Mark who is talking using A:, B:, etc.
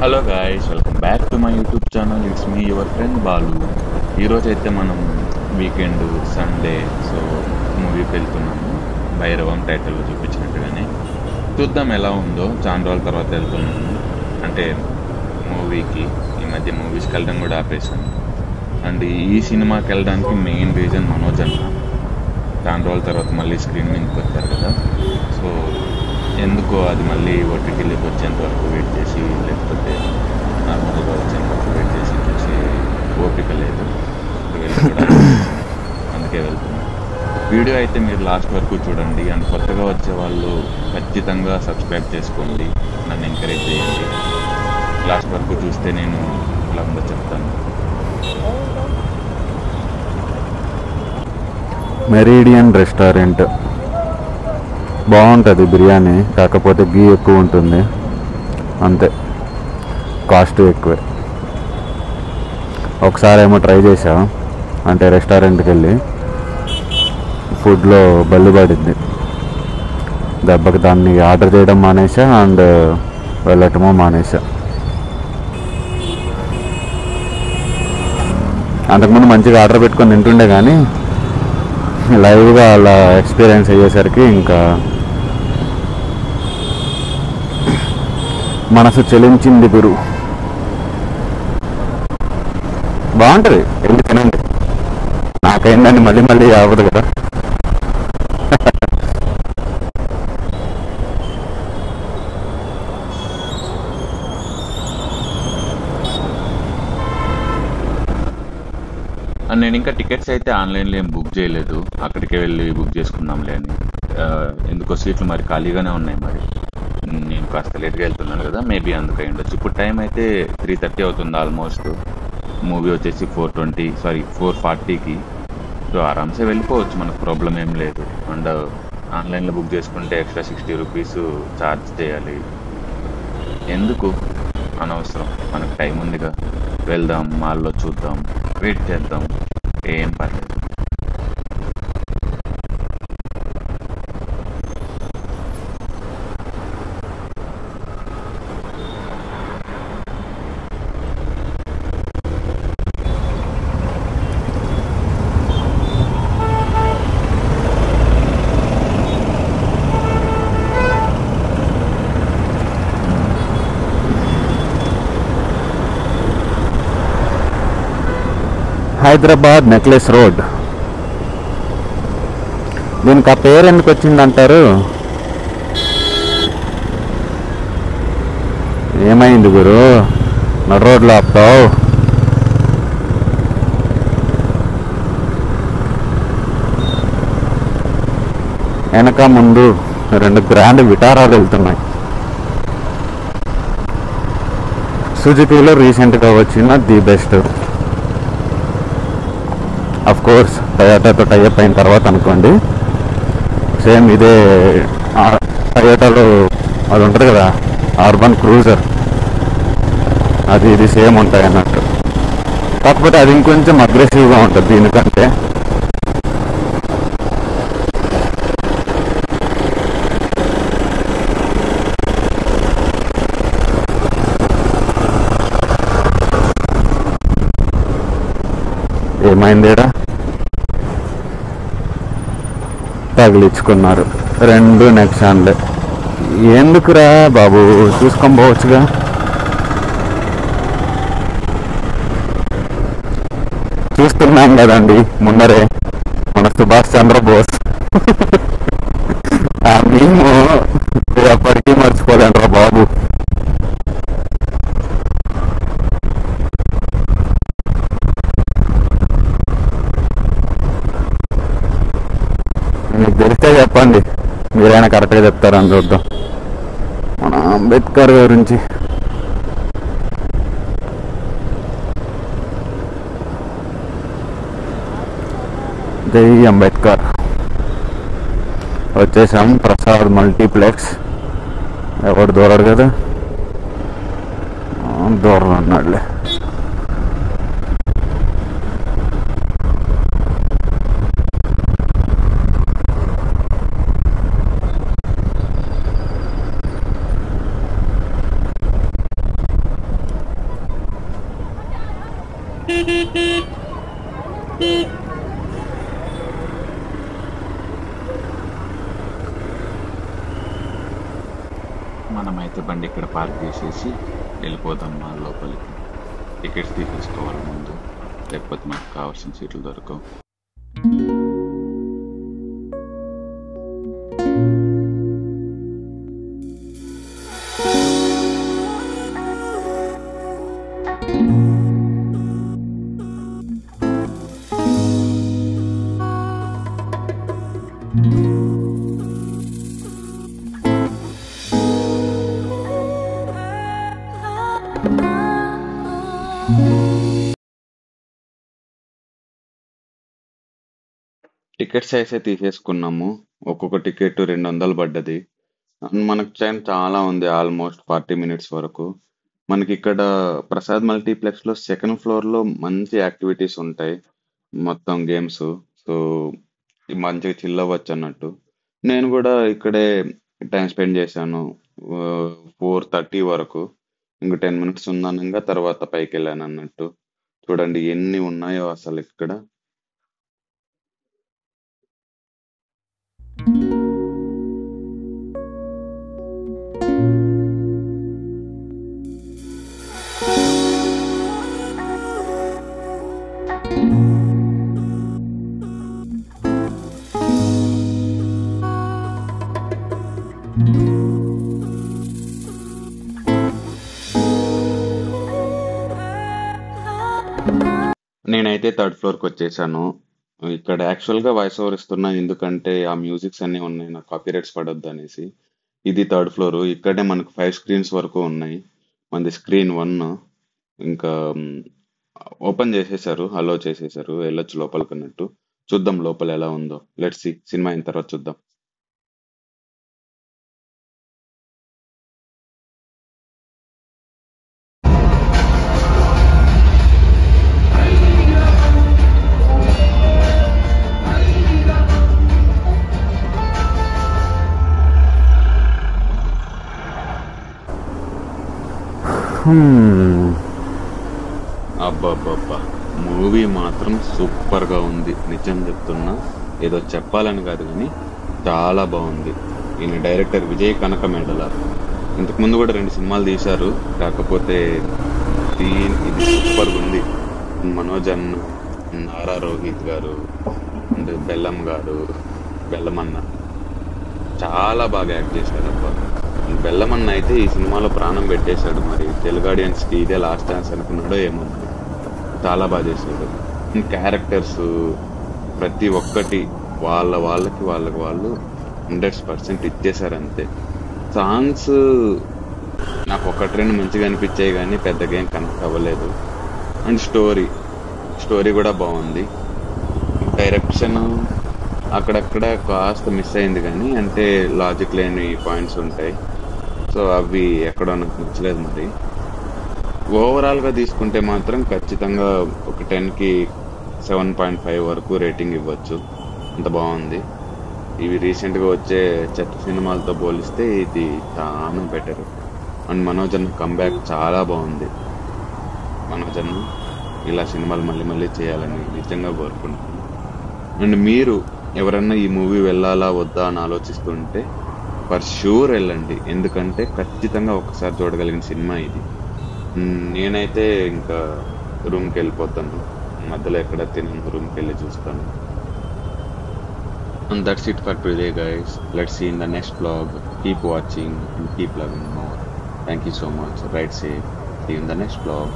A: Hello guys, welcome back to my YouTube channel. It's me your friend Balu. ఈరోజు అయితే మనం weekend Sunday మూవీకి వెళ్తున్నాము. భైరవం టైటిల్లో చూపించినట్టుగానే చూద్దాం ఎలా ఉందో. చాలా రోజుల తర్వాత వెళ్తున్నాము అంటే మూవీకి. ఈ మధ్య మూవీస్కి వెళ్ళడం కూడా ఆపేశాను. అండ్ ఈ సినిమాకి వెళ్ళడానికి మెయిన్ రీజన్ మనోజ్ అన్న. చాలా రోజుల తర్వాత మళ్ళీ స్క్రీన్ మీదకి వచ్చారు కదా, సో ఎందుకో అది మళ్ళీ ఓటీటీలోకి వచ్చేంత వరకు వెయిట్ చేసి, లేకపోతే నార్మల్గా వచ్చేంత వరకు వెయిట్ చేసి చూసి ఓపిక లేదు. అందుకే వెళ్తున్నాను. వీడియో అయితే మీరు లాస్ట్ వరకు చూడండి. అండ్ కొత్తగా వచ్చే వాళ్ళు ఖచ్చితంగా సబ్స్క్రైబ్ చేసుకోండి, నన్ను ఎంకరేజ్ చేయండి. లాస్ట్ వరకు చూస్తే నేను ఇలా ఉందో చెప్తాను.
B: మెరీడియన్ రెస్టారెంట్ బాగుంటుంది బిర్యానీ, కాకపోతే గీ ఎక్కువ ఉంటుంది అంతే, కాస్ట్ ఎక్కువే. ఒకసారి ఏమో ట్రై చేసా, అంటే రెస్టారెంట్కి వెళ్ళి ఫుడ్లో బల్లి పడింది. దెబ్బకి దాన్ని ఆర్డర్ చేయడం మానేసా అండ్ వెళ్ళటమో మానేసా. అంతకుముందు మంచిగా ఆర్డర్ పెట్టుకొని తింటుండే, కానీ లైవ్గా అలా ఎక్స్పీరియన్స్ అయ్యేసరికి ఇంకా మనసు చెలించింది గురు. బాగుంటుంది, వెళ్ళి తినండి. నాకైందని మళ్ళీ మళ్ళీ అవ్వదు కదా.
A: నేను ఇంకా టికెట్స్ అయితే ఆన్లైన్లో ఏం బుక్ చేయలేదు, అక్కడికే వెళ్ళి బుక్ చేసుకుందాంలే అని. ఎందుకో సీట్లు మరి ఖాళీగానే ఉన్నాయి. మరి నేను కాస్త లేట్గా వెళ్తున్నాను కదా, మేబీ అందుకై ఉండొచ్చు. ఇప్పుడు టైం అయితే 3:30 అవుతుంది ఆల్మోస్ట్. మూవీ వచ్చేసి 4:40కి. సో ఆరామ్సే వెళ్ళిపోవచ్చు, మనకు ప్రాబ్లం ఏం లేదు. అండ్ ఆన్లైన్లో బుక్ చేసుకుంటే ఎక్స్ట్రా 60 రూపీస్ ఛార్జ్ చేయాలి. ఎందుకు అనవసరం, మనకు టైం ఉందిగా. వెళ్దాం, మాల్లో చూద్దాం, వెయిట్ చేద్దాం, ఏం పర్లేదు.
B: Hyderabad necklace road. దీనికి ఆ పేరు ఎందుకు వచ్చిందంటారు? ఏమైంది గురు, నడు రోడ్లో ఆపుతావు? వెనక ముందు 2 గ్రాండ్ విటారాలు వెళ్తున్నాయి. సుజుకీలో రీసెంట్గా వచ్చిన ది బెస్ట్. అఫ్ కోర్స్ టయోటాతో టైఅప్ అయిన తర్వాత అనుకోండి, సేమ్ ఇదే టయోటాలో అది ఉంటుంది కదా, అర్బన్ క్రూజర్, అది ఇది సేమ్ ఉంటాయి అన్నట్టు. కాకపోతే అది ఇంకొంచెం అగ్రెసివ్గా ఉంటుంది దీనికంటే. ఏమైందేడా, తగిలించుకున్నారు 2 నెక్సాన్లే. ఎందుకురా బాబు, చూసుకొని పోవచ్చుగా. చూస్తున్నాం కదండి ముందరే మన సుభాష్ చంద్రబోస్. మేము ఎప్పటికీ మర్చిపోలేంట్రా బాబు. మీకు తెలిస్తే చెప్పండి, మీరైనా కరెక్ట్గా చెప్తారని చూద్దాం. మన అంబేద్కర్ గురించి జై అంబేద్కర్. వచ్చేసాం ప్రసాద్ మల్టీప్లెక్స్. ఎవడు దూరాడు కదా, దూరం అన్నాడులే.
A: మనమైతే బండి ఇక్కడ పార్క్ చేసేసి వెళ్ళిపోదాం మా లోపలికి. టికెట్స్ తీసేసుకోవాలి ముందు, లేకపోతే మనకు కావాల్సిన సీట్లు దొరకవు. టికెట్స్ అయితే తీసేసుకున్నాము. ఒక్కొక్క టికెట్ 200 పడ్డది. మనకు టైం చాలా ఉంది, ఆల్మోస్ట్ 40 మినిట్స్ వరకు. మనకి ఇక్కడ ప్రసాద్ మల్టీప్లెక్స్ లో సెకండ్ ఫ్లోర్ లో మంచి యాక్టివిటీస్ ఉంటాయి, మొత్తం గేమ్స్. సో మంచిగా చిల్ అవ్వచ్చు అన్నట్టు. నేను కూడా ఇక్కడే టైం స్పెండ్ చేశాను 4:30 వరకు. ఇంక 10 మినిట్స్ ఉన్నాను, తర్వాత పైకి వెళ్ళాను అన్నట్టు. చూడండి ఎన్ని ఉన్నాయో అసలు ఇక్కడ. నేనైతే థర్డ్ ఫ్లోర్కి వచ్చేసాను. ఇక్కడ యాక్చువల్గా వాయిస్ ఓవర్ ఇస్తున్నా, ఎందుకంటే ఆ మ్యూజిక్స్ అన్నీ ఉన్నాయి, నాకు కాపీరైట్స్ పడొద్దు అనేసి. ఇది థర్డ్ ఫ్లోర్. ఇక్కడే మనకు 5 స్క్రీన్స్ వరకు ఉన్నాయి. మనది స్క్రీన్ 1. ఇంకా ఓపెన్ చేసేసారు, అలో చేసేసారు, వెళ్ళొచ్చు లోపలికి అన్నట్టు. చూద్దాం లోపల ఎలా ఉందో. లెట్స్ సీ, సినిమా అయిన తర్వాత చూద్దాం. అబ్బబ్బబ్బా, మూవీ మాత్రం సూపర్ గా ఉంది, నిజం చెప్తున్నా. ఏదో చెప్పాలని కాదు కానీ చాలా బాగుంది. ఈయన డైరెక్టర్ విజయ్ కనకమేడల. ఇంతకు ముందు కూడా 2 సినిమాలు తీశారు, కాకపోతే ఇది సూపర్ ఉంది. మనోజ్ అన్న, నారా రోహిత్ గారు అండ్ బెల్లం గారు, బెల్లమన్న చాలా బాగా యాక్ట్ చేశారు. అబ్బా, బెల్లమన్న అయితే ఈ సినిమాలో ప్రాణం పెట్టేశాడు. మరి తెలుగు ఆడియన్స్ కి ఇదే లాస్ట్ ఛాన్స్ అనుకున్నాడో ఏమో, మరి చాలా బాగా చేశాడు. క్యారెక్టర్స్ ప్రతి ఒక్కటి వాళ్ళకి వాళ్ళు 100% ఇచ్చేశారు అంతే. సాంగ్స్ నాకు 1-2 మంచిగా అనిపించాయి కానీ పెద్దగా ఏం కనెక్ట్ అవ్వలేదు. అండ్ స్టోరీ కూడా బాగుంది. డైరెక్షన్ అక్కడక్కడ కాస్త మిస్ అయింది, కానీ అంటే లాజిక్ లేని పాయింట్స్ ఉంటాయి. సో అవి ఎక్కడో నాకు నచ్చలేదు. మరి ఓవరాల్గా తీసుకుంటే మాత్రం ఖచ్చితంగా ఒక 10కి 7.5 వరకు రేటింగ్ ఇవ్వచ్చు, అంత బాగుంది. ఇవి రీసెంట్గా వచ్చే చెత్త సినిమాలతో పోలిస్తే ఇది చాలా బెటర్. అండ్ మనోజ్ అన్న కంబ్యాక్ చాలా బాగుంది. మనోజ్ అన్న ఇలా సినిమాలు మళ్ళీ చేయాలని నిజంగా కోరుకుంటున్నాను. అండ్ మీరు ఎవరన్నా ఈ మూవీ వెళ్ళాలా వద్దా అని ఆలోచిస్తుంటే ఫర్ షూర్ వెళ్ళండి, ఎందుకంటే ఖచ్చితంగా ఒకసారి చూడగలిగిన సినిమా ఇది. నేనైతే ఇంకా రూమ్కి వెళ్ళిపోతాను, మధ్యలో ఎక్కడ తినను, రూమ్కి వెళ్ళి చూస్తాను. And that's it for today, guys. Let's see in the next vlog. Keep watching and keep loving more. Thank you so much. Ride safe. See you in the next vlog.